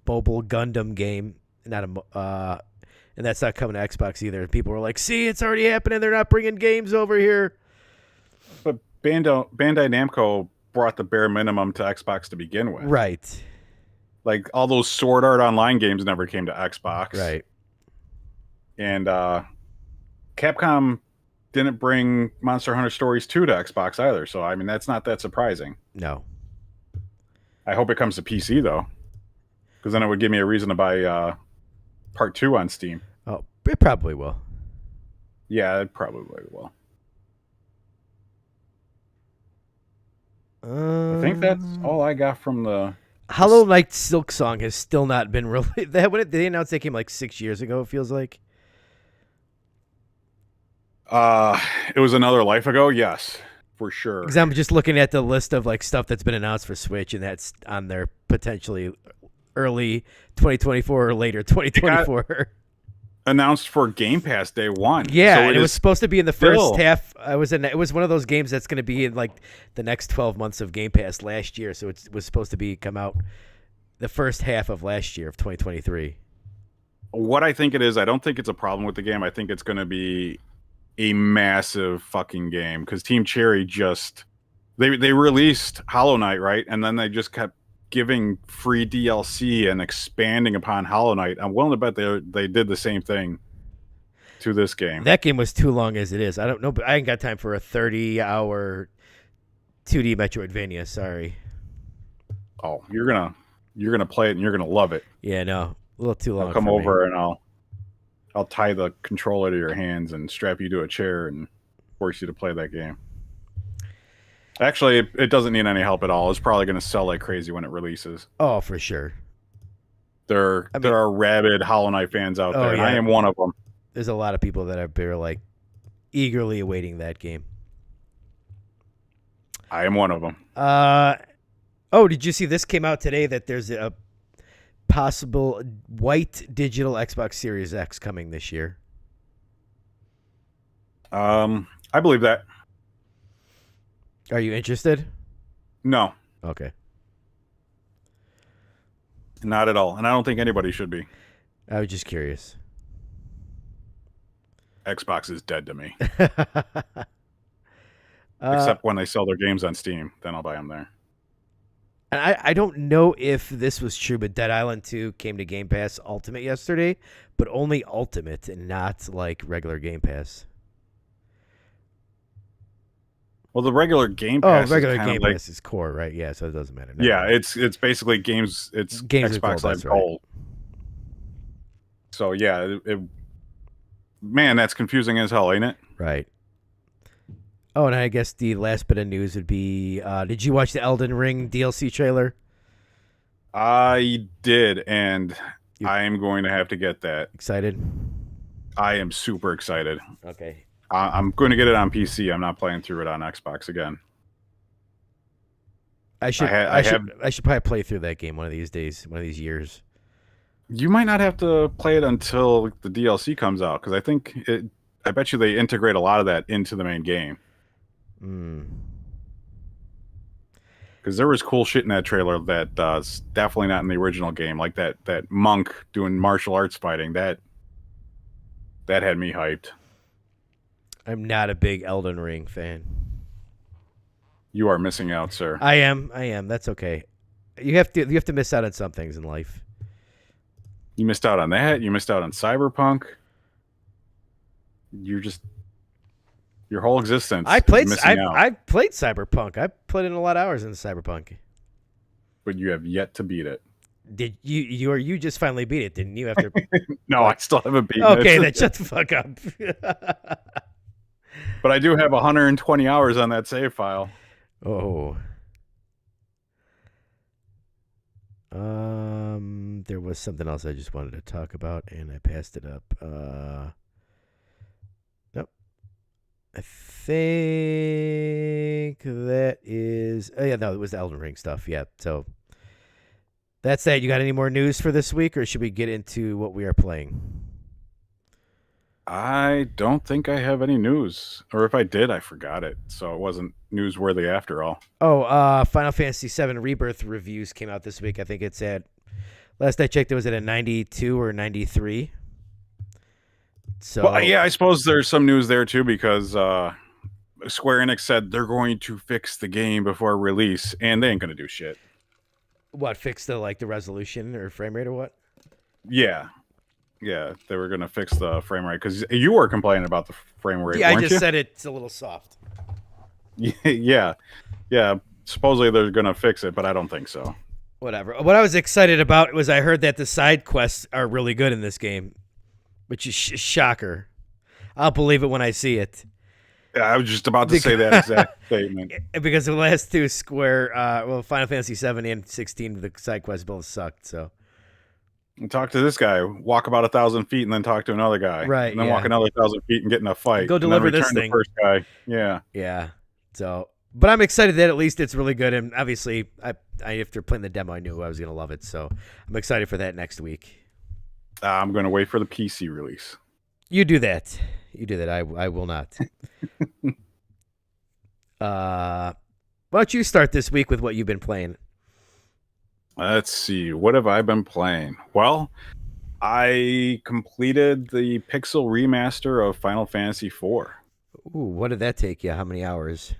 mobile Gundam game, and that's not coming to Xbox either. People were like, "See, it's already happening. They're not bringing games over here." But Bandai Namco brought the bare minimum to Xbox to begin with, right? Like all those Sword Art Online games never came to Xbox, right? And Capcom didn't bring Monster Hunter Stories 2 to Xbox either. So I mean, that's not that surprising. No. I hope it comes to PC though, because then it would give me a reason to buy Part 2 on Steam. Oh, it probably will. Yeah, it probably will. I think that's all I got from the Hollow Knight Silk Song has still not been released. They announced that came like 6 years ago. It feels like. It was another life ago. Yes, for sure. Because I'm just looking at the list of like stuff that's been announced for Switch, and that's on there potentially early 2024 or later 2024. Announced for Game Pass day one. Yeah, so and it was supposed to be in the first half. It was one of those games that's going to be in like the next 12 months of Game Pass last year. So it was supposed to come out the first half of last year of 2023. What I think it is, I don't think it's a problem with the game. I think it's going to be a massive fucking game because Team Cherry just they released Hollow Knight, right? And then they just kept giving free DLC and expanding upon Hollow Knight. I'm willing to bet they did the same thing to this game. That game was too long as it is. I don't know, but I ain't got time for a 30-hour 2D Metroidvania. Sorry. Oh, you're gonna play it and you're gonna love it. Yeah, no, a little too long. I'll come over and I'll tie the controller to your hands and strap you to a chair and force you to play that game. Actually, it doesn't need any help at all. It's probably going to sell like crazy when it releases. Oh, for sure. There are rabid Hollow Knight fans out there. Yeah. I am one of them. There's a lot of people that are like eagerly awaiting that game. I am one of them. Oh, did you see this came out today that there's a possible white digital Xbox Series X coming this year? I believe that. Are you interested? No. Okay. Not at all. And I don't think anybody should be. I was just curious. Xbox is dead to me. Except when they sell their games on Steam. Then I'll buy them there. And I don't know if this was true, but Dead Island 2 came to Game Pass Ultimate yesterday, but only Ultimate and not like regular Game Pass. Well, the regular Game Pass. Oh, regular Game Pass is core, right? Yeah, so it doesn't matter. Yeah, it's basically games. It's Xbox Live Gold. Right. So yeah, man, that's confusing as hell, ain't it? Right. Oh, and I guess the last bit of news would be: did you watch the Elden Ring DLC trailer? I did, and I am going to have to get that. Excited? I am super excited. Okay. I'm going to get it on PC. I'm not playing through it on Xbox again. I should probably play through that game one of these days, one of these years. You might not have to play it until the DLC comes out because I bet you they integrate a lot of that into the main game. Because there was cool shit in that trailer that's definitely not in the original game, like that monk doing martial arts fighting. That had me hyped. I'm not a big Elden Ring fan. You are missing out, sir. I am. That's okay. You have to miss out on some things in life. You missed out on that. You missed out on Cyberpunk. Your whole existence. I played Cyberpunk. I put in a lot of hours in Cyberpunk. But you have yet to beat it. Did you just finally beat it? Didn't you? After no, I still haven't beaten it. Okay, then shut the fuck up. But I do have 120 hours on that save file. Oh. There was something else I just wanted to talk about, and I passed it up. Nope. I think that is. Oh yeah, no, it was the Elden Ring stuff. Yeah. So that's that. You got any more news for this week, or should we get into what we are playing? I don't think I have any news, or if I did, I forgot it, so it wasn't newsworthy after all. Oh, Final Fantasy VII Rebirth reviews came out this week. I think it's at, last I checked, it was at a 92 or 93. So well, yeah, I suppose there's some news there too because Square Enix said they're going to fix the game before release, and they ain't gonna do shit. What, fix the resolution or frame rate or what? Yeah. Yeah, they were gonna fix the frame rate because you were complaining about the frame rate, Yeah, I weren't just you? said it's a little soft. Yeah, yeah. Supposedly they're gonna fix it, but I don't think so. Whatever. What I was excited about was I heard that the side quests are really good in this game, which is shocker. I'll believe it when I see it. Yeah, I was just about to say that exact statement. Because the last two Final Fantasy 7 and 16, the side quests both sucked. So And talk to this guy, walk about 1,000 feet, and then talk to another guy, right, and then yeah. walk another 1,000 feet and get in a fight, Go and then deliver this return to the thing. first guy. Yeah, yeah. So, but I'm excited that at least it's really good, and obviously, I after playing the demo, I knew I was gonna love it. So I'm excited for that next week. I'm gonna wait for the PC release. You do that. You do that. I will not. Why don't you start this week with what you've been playing? Let's see. What have I been playing? Well, I completed the pixel remaster of Final Fantasy IV. Ooh, what did that take you? How many hours?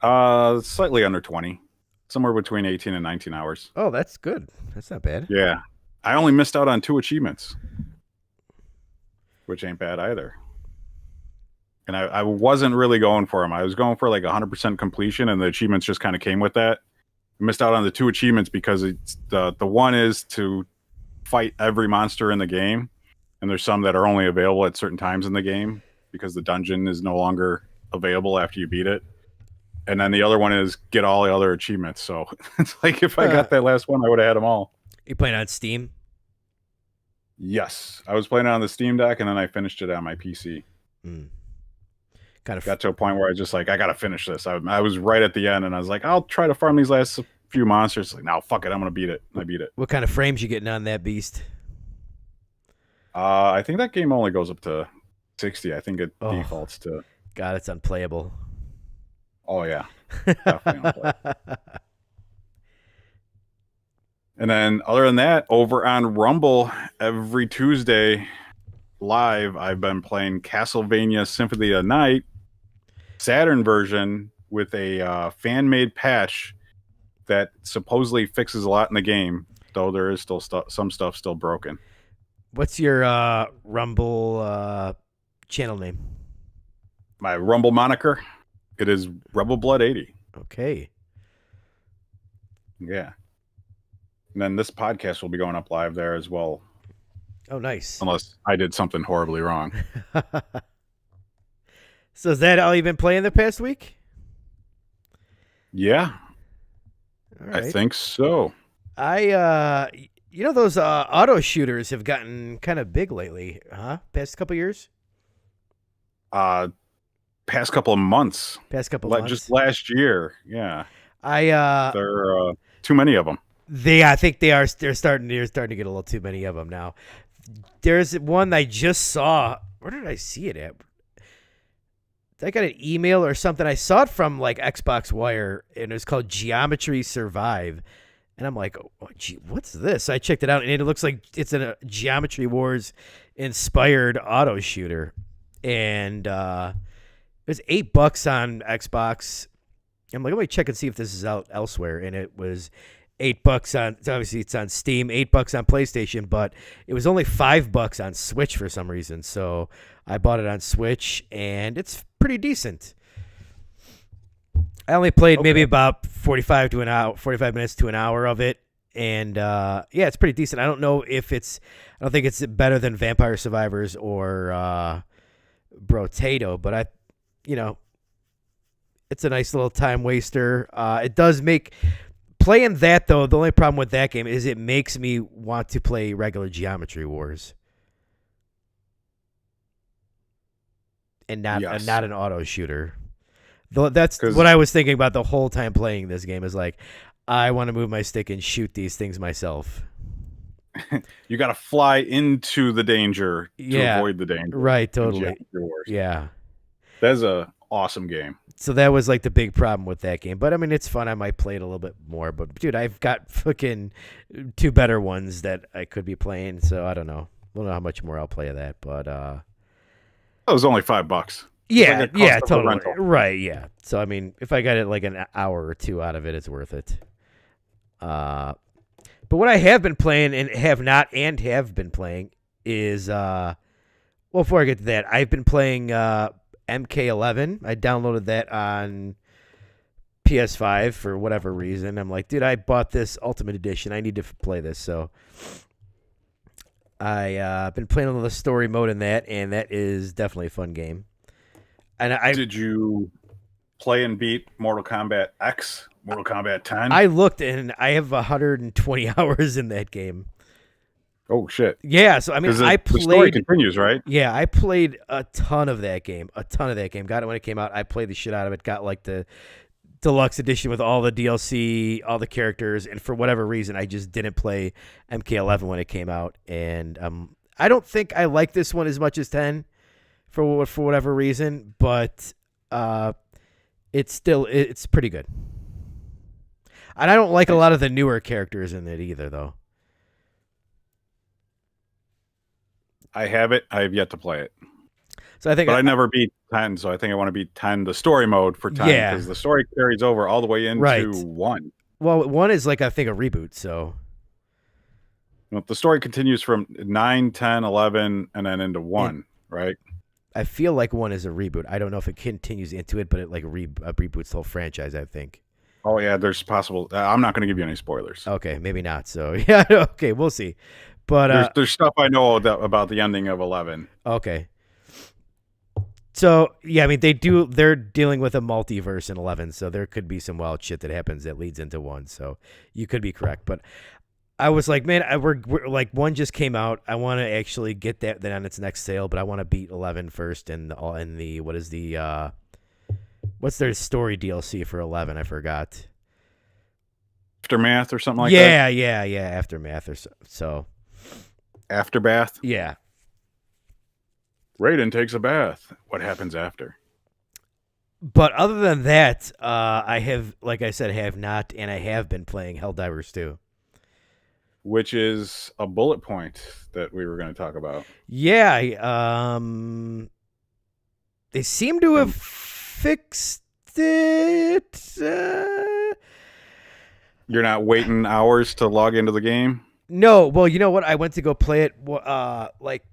Slightly under 20. Somewhere between 18 and 19 hours. Oh, that's good. That's not bad. Yeah. I only missed out on 2 achievements, which ain't bad either. And I wasn't really going for them. I was going for like 100% completion, and the achievements just kind of came with that. I missed out on the 2 achievements because it's the one is to fight every monster in the game, and there's some that are only available at certain times in the game because the dungeon is no longer available after you beat it. And then the other one is get all the other achievements. So it's like if I got that last one, I would have had them all. You playing on Steam? Yes, I was playing it on the Steam Deck, and then I finished it on my PC. Kind of got to a point where I just like, I gotta finish this. I was right at the end, and I was like, I'll try to farm these last few monsters. Like, no, fuck it, I'm gonna beat it. And I beat it. What kind of frames you getting on that beast? I think that game only goes up to 60. I think it defaults to. God, it's unplayable. Oh yeah, definitely unplayable. And then other than that, over on Rumble every Tuesday live, I've been playing Castlevania Symphony of the Night Saturn version with a fan-made patch that supposedly fixes a lot in the game, though there is still some stuff still broken. What's your Rumble channel name? My Rumble moniker, it is Rebel Blood 80. Okay. Yeah. And then this podcast will be going up live there as well. Oh, nice. Unless I did something horribly wrong. So is that all you've been playing the past week? Yeah. Right. I think so. Those auto shooters have gotten kind of big lately, huh? Past couple years? Past couple of months. Months. Just last year. Yeah. There are too many of them. I think they are. They're starting to get a little too many of them now. There's one I just saw. Where did I see it at? I got an email or something. I saw it from like Xbox Wire, and it was called Geometry Survive. And I'm like, oh, gee, what's this? So I checked it out, and it looks like it's a Geometry Wars inspired auto shooter. And it was $8 on Xbox. I'm like, let me check and see if this is out elsewhere. And it was $8 on, obviously it's on Steam, $8 on PlayStation, but it was only $5 on Switch for some reason. So I bought it on Switch, and it's pretty decent. I only played maybe about 45 minutes to an hour of it, and yeah, it's pretty decent. I don't know if I don't think it's better than Vampire Survivors or Brotato, but it's a nice little time waster. It does make playing that, though. The only problem with that game is it makes me want to play regular Geometry Wars, and not an auto shooter. That's what I was thinking about the whole time playing this game. Is like, I want to move my stick and shoot these things myself. You got to fly into the danger to avoid the danger. Right, totally. Yeah. That's a awesome game. So that was like the big problem with that game. But I mean, it's fun. I might play it a little bit more. But dude, I've got fucking 2 better ones that I could be playing. So I don't know. I don't know how much more I'll play of that. But it was only $5. Yeah, totally. Right, yeah. So I mean, if I got it like an hour or 2 out of it, it's worth it. But what I have been playing and have been playing is well, before I get to that, I've been playing MK11. I downloaded that on PS5 for whatever reason. I'm like, dude, I bought this Ultimate Edition. I need to play this. So I've been playing a little story mode in that, and that is definitely a fun game. And Did you play and beat Mortal Kombat X, Mortal Kombat 10? I looked, and I have 120 hours in that game. Oh shit! Yeah, so I mean, I played. The story continues, right? Yeah, I played a ton of that game. Got it when it came out. I played the shit out of it. Got like the deluxe edition with all the DLC, all the characters, and for whatever reason, I just didn't play MK11 when it came out. And I don't think I like this one as much as 10 for whatever reason, but it's pretty good. And I don't like a lot of the newer characters in it either, though. I have it. I have yet to play it. So I think, but I never beat 10. So I think I want to beat 10, the story mode for 10, because the story carries over all the way into 1. Well, 1 is like, I think, a reboot. So the story continues from 9, 10, 11, and then into 1, right? I feel like 1 is a reboot. I don't know if it continues into it, but it like reboots the whole franchise, I think. Oh yeah, there's possible. I'm not going to give you any spoilers. Okay, maybe not. So yeah, okay, we'll see. But there's stuff I know about the ending of 11. Okay. So yeah, I mean they're dealing with a multiverse in 11, so there could be some wild shit that happens that leads into 1. So you could be correct, but I was like, man, we're like 1 just came out. I want to actually get that then on its next sale, but I want to beat 11 first and the what's their story DLC for 11? I forgot. Aftermath or something like that. Yeah, Aftermath or so. Afterbath? Yeah. Raiden takes a bath. What happens after? But other than that, I have, like I said, have not, and I have been playing Helldivers 2. Which is a bullet point that we were going to talk about. Yeah, they seem to have fixed it. You're not waiting hours to log into the game? No, well, you know what? I went to go play it like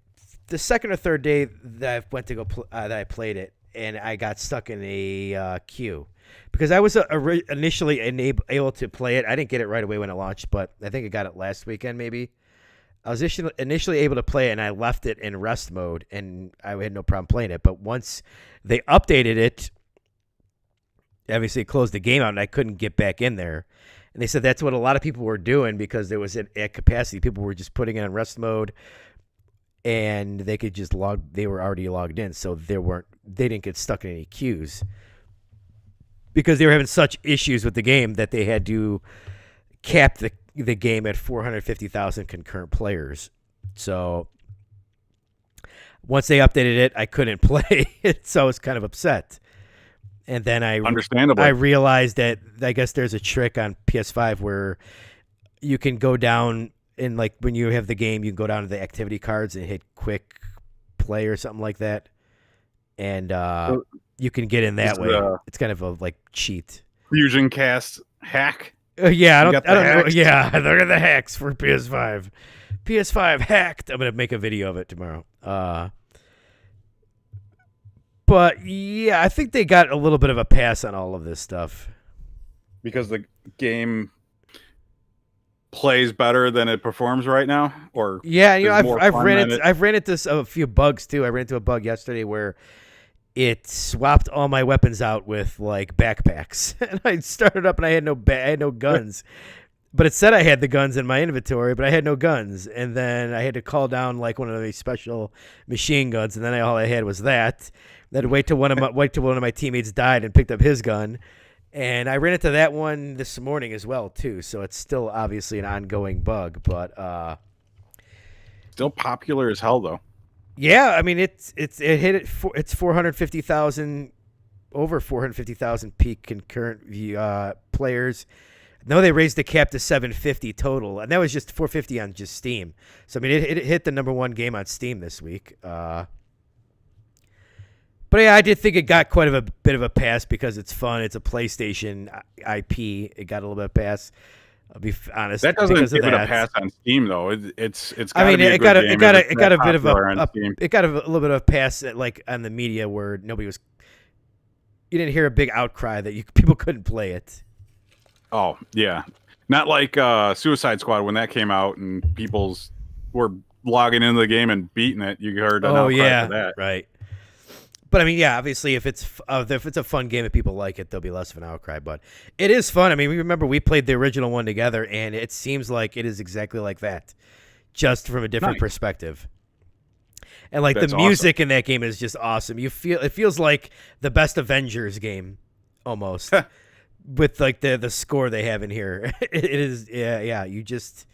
the second or third day that I went to go that I played it, and I got stuck in a queue because I was initially able to play it. I didn't get it right away when it launched, but I think I got it last weekend maybe. I was initially able to play it, and I left it in rest mode, and I had no problem playing it. But once they updated it, obviously it closed the game out, and I couldn't get back in there. And they said that's what a lot of people were doing because there was at capacity. People were just putting it in rest mode, and they could just log. They were already logged in, so they didn't get stuck in any queues because they were having such issues with the game that they had to cap the game at 450,000 concurrent players. So once they updated it, I couldn't play it, so I was kind of upset. And then I realized that I guess there's a trick on PS5 where you can go down and like when you have the game, you can go down to the activity cards and hit quick play or something like that, and you can get in that way. It's kind of a like cheat. FusionCast hack. Yeah, I don't know. Yeah, they're the hacks for PS5. PS5 hacked. I'm gonna make a video of it tomorrow. But yeah, I think they got a little bit of a pass on all of this stuff because the game plays better than it performs right now. Or yeah, you know, I've ran into a few bugs too. I ran into a bug yesterday where it swapped all my weapons out with like backpacks, and I started up and I had no guns. But it said I had the guns in my inventory, but I had no guns. And then I had to call down like one of these special machine guns, and then all I had was that. Then wait till one of my teammates died and picked up his gun, and I ran into that one this morning as well too. So it's still obviously an ongoing bug, but still popular as hell though. Yeah, I mean it hit it. It's 450,000, over 450,000 peak concurrent players. No, they raised the cap to 750 total, and that was just 450 on just Steam. So I mean, it hit the #1 game on Steam this week. But yeah, I did think it got quite a bit of a pass because it's fun. It's a PlayStation IP. It got a little bit of pass. I'll be honest That doesn't because of give it a that. pass on Steam though. It's I got to mean, be a good game. If it's it got that a bit of popular on Steam. it got a little bit of a pass at, like on the media where nobody was. You didn't hear a big outcry that people couldn't play it. Oh yeah, not like Suicide Squad when that came out and people's were logging into the game and beating it. You heard an outcry for that. Right. But I mean, yeah, obviously, if it's a fun game and people like it, there'll be less of an outcry. But it is fun. I mean, we played the original one together, and it seems like it is exactly like that, just from a different perspective. And like That's the music in that game is just awesome. It feels like the best Avengers game, almost, with like the score they have in here. It is, yeah. You just,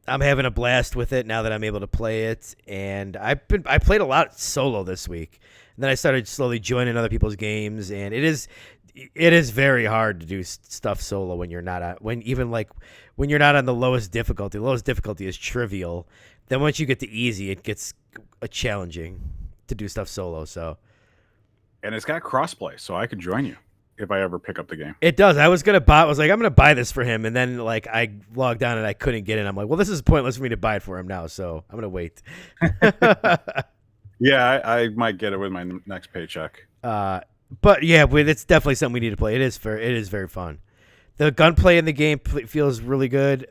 I'm having a blast with it now that I'm able to play it, and I played a lot solo this week, and then I started slowly joining other people's games, and it is very hard to do stuff solo when you're not when you're not on the lowest difficulty. The lowest difficulty is trivial. Then once you get to easy, it gets challenging to do stuff solo. So, and it's got crossplay, so I could join you if I ever pick up the game. It does. I was gonna buy this for him, and then like I logged on and I couldn't get it. I'm like, well, this is pointless for me to buy it for him now, so I'm gonna wait. Yeah, I might get it with my next paycheck. But yeah, it's definitely something we need to play. It is very fun. The gunplay in the game feels really good.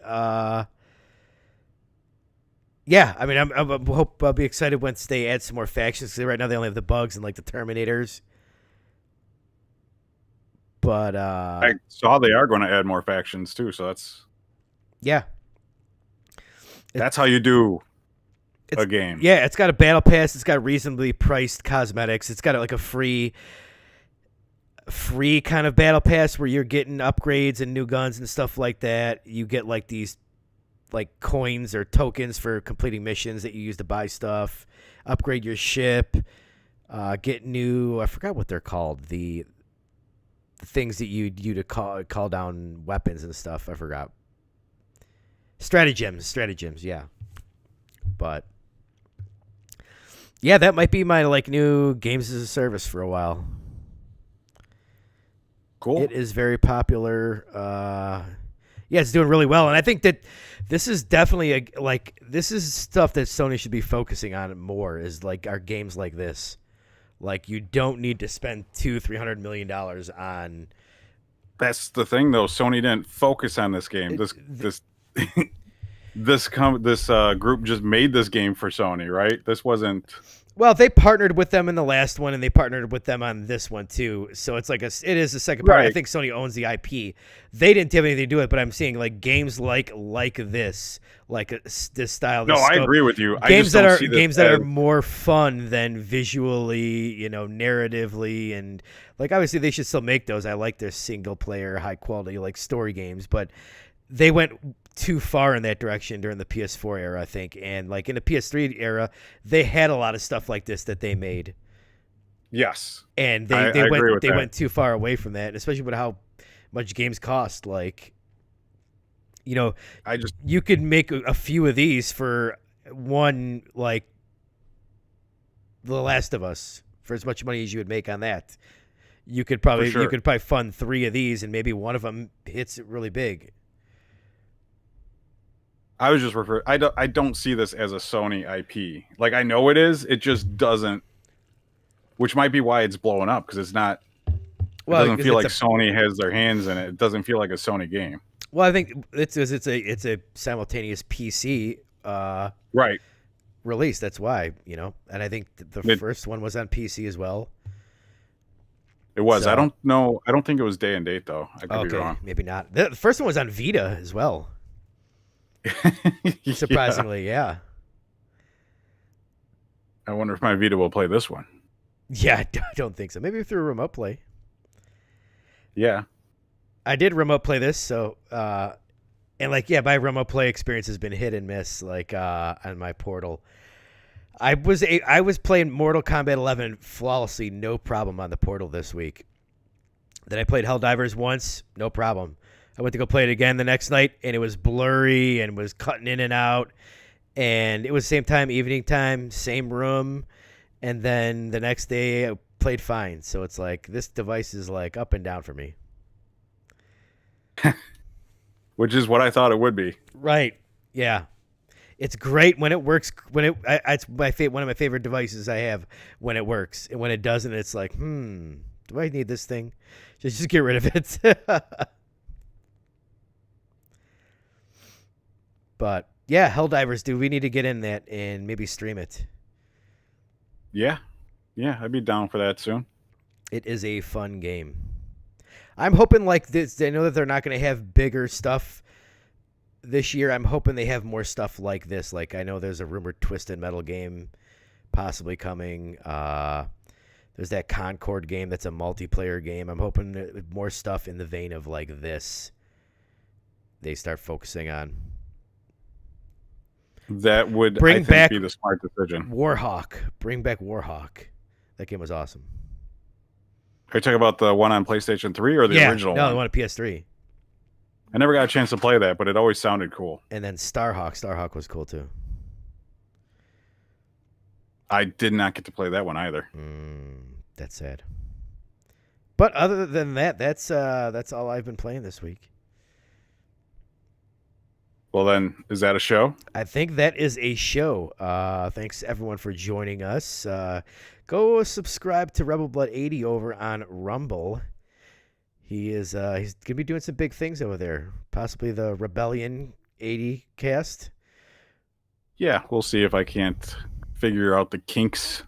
Yeah, I mean, I'll be excited once they add some more factions. Because right now they only have the bugs and like the Terminators. But I saw they are going to add more factions too, so that's how you do a game. Yeah, it's got a battle pass. It's got reasonably priced cosmetics. It's got like a free kind of battle pass where you're getting upgrades and new guns and stuff like that. You get like these like coins or tokens for completing missions that you use to buy stuff, upgrade your ship, get new. I forgot what they're called. The things that you do to call down weapons and stuff. I forgot. Stratagems, yeah. But yeah, that might be my like new games as a service for a while. Cool. It is very popular. Yeah, it's doing really well, and I think that this is definitely this is stuff that Sony should be focusing on more. Is like our games like this. Like you don't need to spend $200-300 million on. That's the thing, though. Sony didn't focus on this game. This group just made this game for Sony, right? This wasn't. Well, they partnered with them in the last one, and they partnered with them on this one too. So it's like it is the second part. Right. I think Sony owns the IP. They didn't have anything to do with it, but I'm seeing like games like this, this style. No, I agree with you. Games that are more fun than visually, narratively, and like obviously they should still make those. I like their single player, high quality like story games, but they went too far in that direction during the PS4 era, I think. And like in the PS3 era, they had a lot of stuff like this that they made. Yes. And they went too far away from that, especially with how much games cost. Like, you could make a few of these for one, like The Last of Us, for as much money as you would make on that. You could probably fund 3 of these, and maybe one of them hits it really big. I was just referring. I don't see this as a Sony IP. Like I know it is. It just doesn't. Which might be why it's blowing up because it's not. Well, it doesn't feel like Sony has their hands in it. It doesn't feel like a Sony game. Well, I think it's a simultaneous PC right release. That's why and I think the first one was on PC as well. It was. So, I don't know. I don't think it was day and date though. I could be wrong. Maybe not. The first one was on Vita as well. Surprisingly, yeah. I wonder if my Vita will play this one. Yeah, I don't think so. Maybe through a remote play. Yeah. I did remote play this, so and my remote play experience has been hit and miss on my Portal. I was playing Mortal Kombat 11 flawlessly, no problem on the Portal this week. Then I played Helldivers once, no problem. I went to go play it again the next night, and it was blurry and was cutting in and out. And it was same time, evening time, same room. And then the next day, I played fine. So it's like this device is like up and down for me. which is what I thought it would be. Right. Yeah. It's great when it works. It's one of my favorite devices I have when it works, and when it doesn't, it's like, do I need this thing? Just get rid of it. But yeah, Helldivers, dude, we need to get in that and maybe stream it. Yeah, I'd be down for that soon. It is a fun game. I'm hoping like this. I know that they're not going to have bigger stuff this year. I'm hoping they have more stuff like this. Like I know there's a rumored Twisted Metal game possibly coming. There's that Concord game that's a multiplayer game. I'm hoping that more stuff in the vein of like this they start focusing on. That would, Bring I think, back be the smart decision. Warhawk. Bring back Warhawk. That game was awesome. Are you talking about the one on PlayStation 3 or the original no, one? the one on PS3. I never got a chance to play that, but it always sounded cool. And then Starhawk. Starhawk was cool too. I did not get to play that one either. That's sad. But other than that, that's all I've been playing this week. Well, then, is that a show? I think that is a show. Thanks everyone for joining us. Go subscribe to Rebel Blood 80 over on Rumble. He's gonna be doing some big things over there. Possibly the Rebellion 80 cast. Yeah, we'll see if I can't figure out the kinks.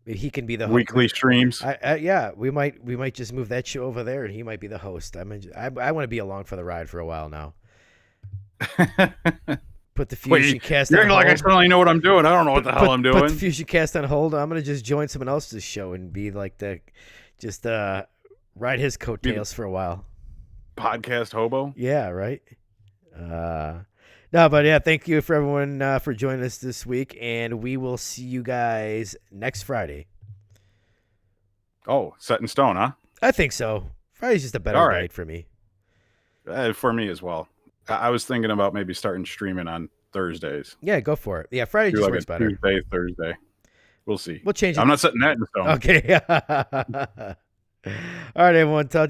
He can be the weekly streams. Yeah, we might just move that show over there, and he might be the host. I want to be along for the ride for a while now. Put the FusionCast. You're like I suddenly know what I'm doing. I don't know what the hell I'm doing. Put the FusionCast on hold. I'm gonna just join someone else's show and be like ride his coattails for a while. Podcast hobo. Yeah, right. No, but yeah, thank you for everyone for joining us this week, and we will see you guys next Friday. Oh, set in stone, huh? I think so. Friday's just a better night for me. For me as well. I was thinking about maybe starting streaming on Thursdays. Yeah, go for it. Yeah, Friday just works better. Tuesday, Thursday. We'll see. We'll change it. I'm not setting that in stone. Okay. All right, everyone. Talk to you.